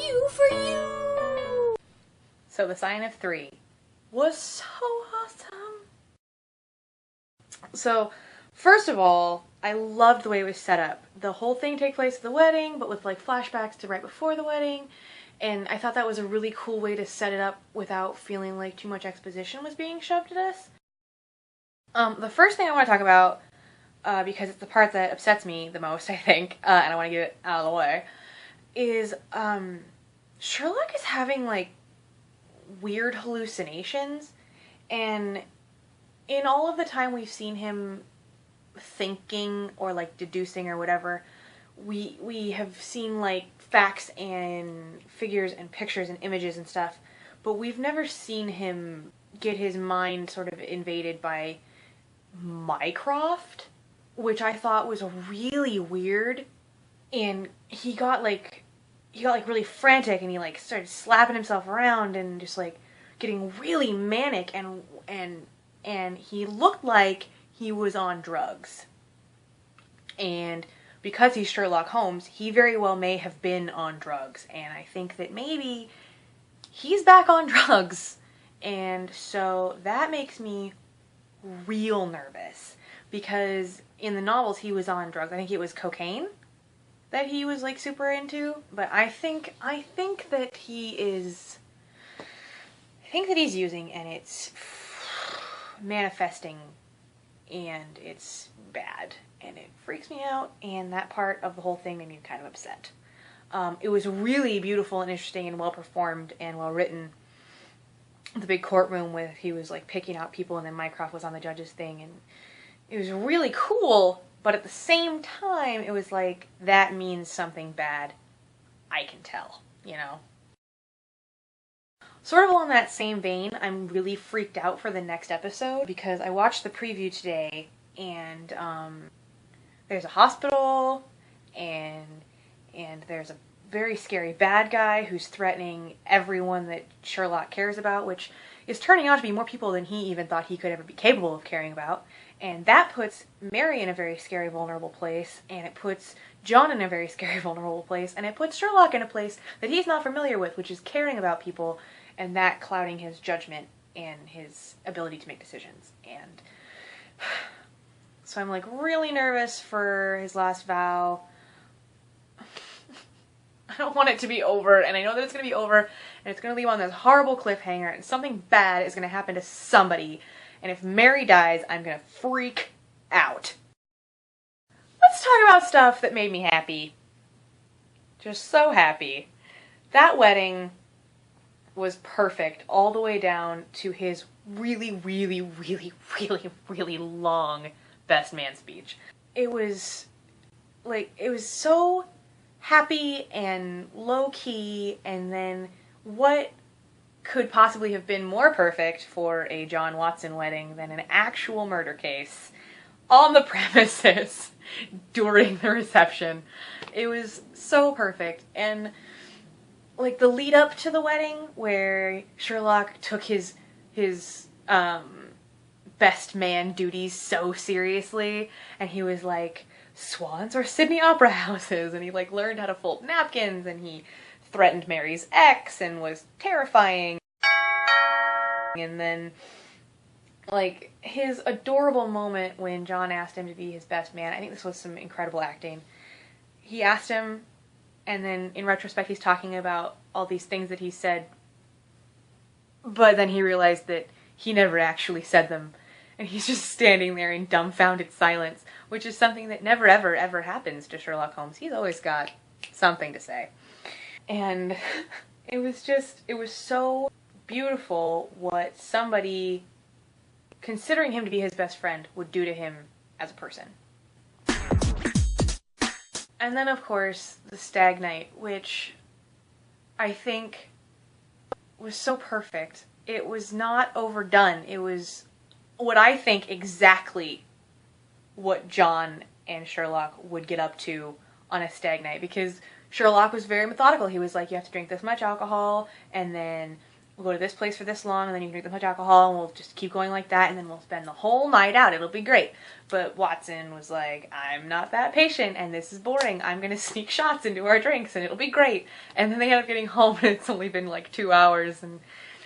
review for you! So The Sign of Three was so awesome. So, first of all, I loved the way it was set up. The whole thing takes place at the wedding, but with like flashbacks to right before the wedding. And I thought that was a really cool way to set it up without feeling like too much exposition was being shoved at us. The first thing I want to talk about, because it's the part that upsets me the most, I think, and I want to get it out of the way, is Sherlock is having like weird hallucinations, and in all of the time we've seen him thinking or like deducing or whatever, we have seen like facts and figures and pictures and images and stuff, but we've never seen him get his mind sort of invaded by Mycroft, which I thought was really weird. And he got really frantic, and he like started slapping himself around and just like getting really manic, and he looked like he was on drugs. And because he's Sherlock Holmes, he very well may have been on drugs, and I think that maybe he's back on drugs. And so that makes me real nervous, because in the novels he was on drugs. I think it was cocaine that he was like super into, but I think that he's using, and it's manifesting, and it's bad, and it freaks me out, and that part of the whole thing made me kind of upset. It was really beautiful and interesting and well performed and well written. The big courtroom with he was like picking out people, and then Mycroft was on the judge's thing, and it was really cool, but at the same time it was like, that means something bad. I can tell, you know? Sort of along that same vein, I'm really freaked out for the next episode, because I watched the preview today, and there's a hospital, and there's a very scary bad guy who's threatening everyone that Sherlock cares about, which is turning out to be more people than he even thought he could ever be capable of caring about. And that puts Mary in a very scary, vulnerable place, and it puts John in a very scary, vulnerable place, and it puts Sherlock in a place that he's not familiar with, which is caring about people, and that clouding his judgment and his ability to make decisions. And so I'm like really nervous for his last vow. I don't want it to be over, and I know that it's going to be over, and it's going to leave on this horrible cliffhanger, and something bad is going to happen to somebody, and if Mary dies, I'm going to freak out. Let's talk about stuff that made me happy. Just so happy. That wedding was perfect all the way down to his really, really, really, really, really long best man speech. It was so happy and low-key, and then what could possibly have been more perfect for a John Watson wedding than an actual murder case on the premises during the reception. It was so perfect. And like the lead up to the wedding, where Sherlock took his best man duties so seriously, and he was like, swans are Sydney opera houses, and he like learned how to fold napkins, and he threatened Mary's ex and was terrifying. And then like his adorable moment when John asked him to be his best man, I think this was some incredible acting. He asked him, and then in retrospect he's talking about all these things that he said, but then he realized that he never actually said them. And he's just standing there in dumbfounded silence, which is something that never, ever, ever happens to Sherlock Holmes. He's always got something to say. And it was so beautiful what somebody, considering him to be his best friend, would do to him as a person. And then, of course, the stag night, which I think was so perfect. It was not overdone. It was what I think exactly what John and Sherlock would get up to on a stag night, because Sherlock was very methodical. He was like, you have to drink this much alcohol, and then we'll go to this place for this long, and then you can drink this much alcohol, and we'll just keep going like that, and then we'll spend the whole night out. It'll be great. But Watson was like, I'm not that patient, and this is boring. I'm going to sneak shots into our drinks, and it'll be great. And then they end up getting home, and it's only been like 2 hours, and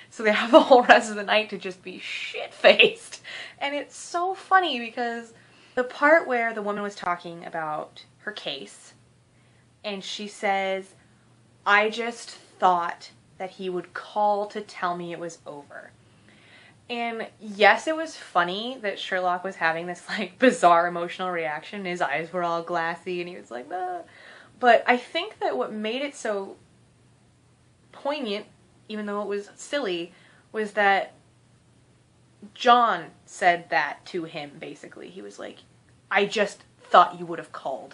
so they have the whole rest of the night to just be shit-faced. And it's so funny because the part where the woman was talking about her case, and she says, I just thought that he would call to tell me it was over. And yes, it was funny that Sherlock was having this like bizarre emotional reaction. His eyes were all glassy and he was like, ah. But I think that what made it so poignant, even though it was silly, was that John said that to him, basically. He was like, I just thought you would have called.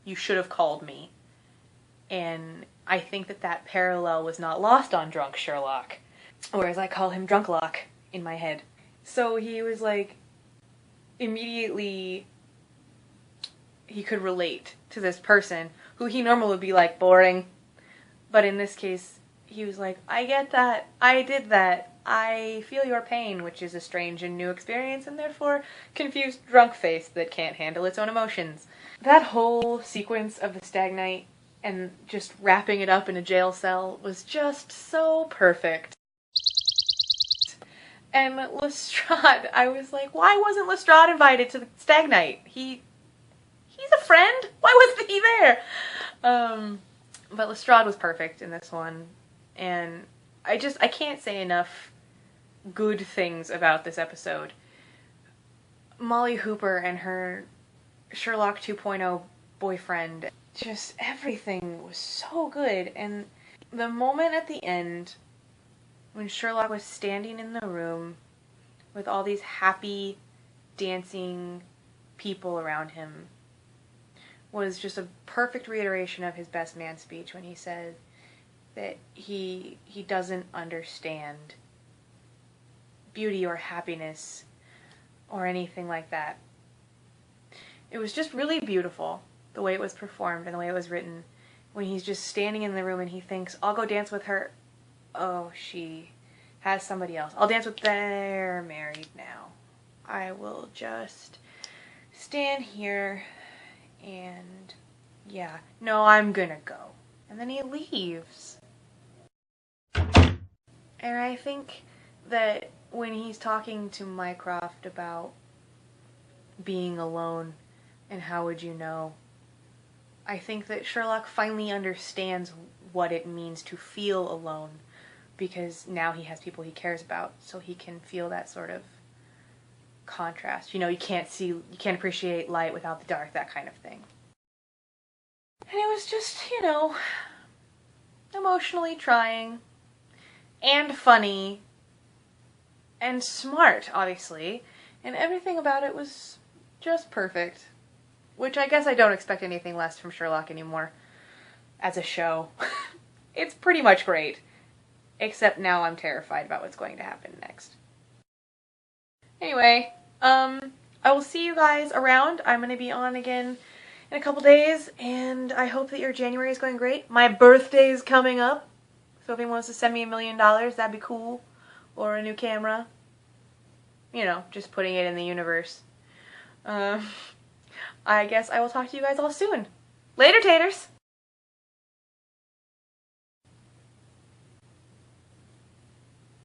You should have called me. And I think that that parallel was not lost on drunk Sherlock. Or as I call him, Drunklock in my head. So he was like, immediately he could relate to this person who he normally would be like, boring. But in this case, he was like, I get that. I did that. I feel your pain, which is a strange and new experience, and therefore confused drunk face that can't handle its own emotions. That whole sequence of the stag night and just wrapping it up in a jail cell was just so perfect. And Lestrade, I was like, why wasn't Lestrade invited to the stag night? He's a friend. Why wasn't he there? But Lestrade was perfect in this one. And I can't say enough good things about this episode. Molly Hooper and her Sherlock 2.0 boyfriend, just everything was so good. And the moment at the end when Sherlock was standing in the room with all these happy, dancing people around him was just a perfect reiteration of his best man speech when he said that he doesn't understand beauty or happiness or anything like that. It was just really beautiful, the way it was performed and the way it was written, when he's just standing in the room and he thinks, I'll go dance with her. Oh, she has somebody else. I'll dance with them. They're married now. I will just stand here and, yeah, no, I'm gonna go. And then he leaves. And I think that when he's talking to Mycroft about being alone and how would you know, I think that Sherlock finally understands what it means to feel alone, because now he has people he cares about, so he can feel that sort of contrast. You know, you can't appreciate light without the dark, that kind of thing. And it was just, you know, emotionally trying and funny and smart, obviously, and everything about it was just perfect. Which I guess I don't expect anything less from Sherlock anymore as a show. It's pretty much great. Except now I'm terrified about what's going to happen next. Anyway, I will see you guys around. I'm going to be on again in a couple days, and I hope that your January is going great. My birthday's coming up, so if anyone wants to send me $1 million, that'd be cool. Or a new camera. You know, just putting it in the universe. I guess I will talk to you guys all soon. Later, taters!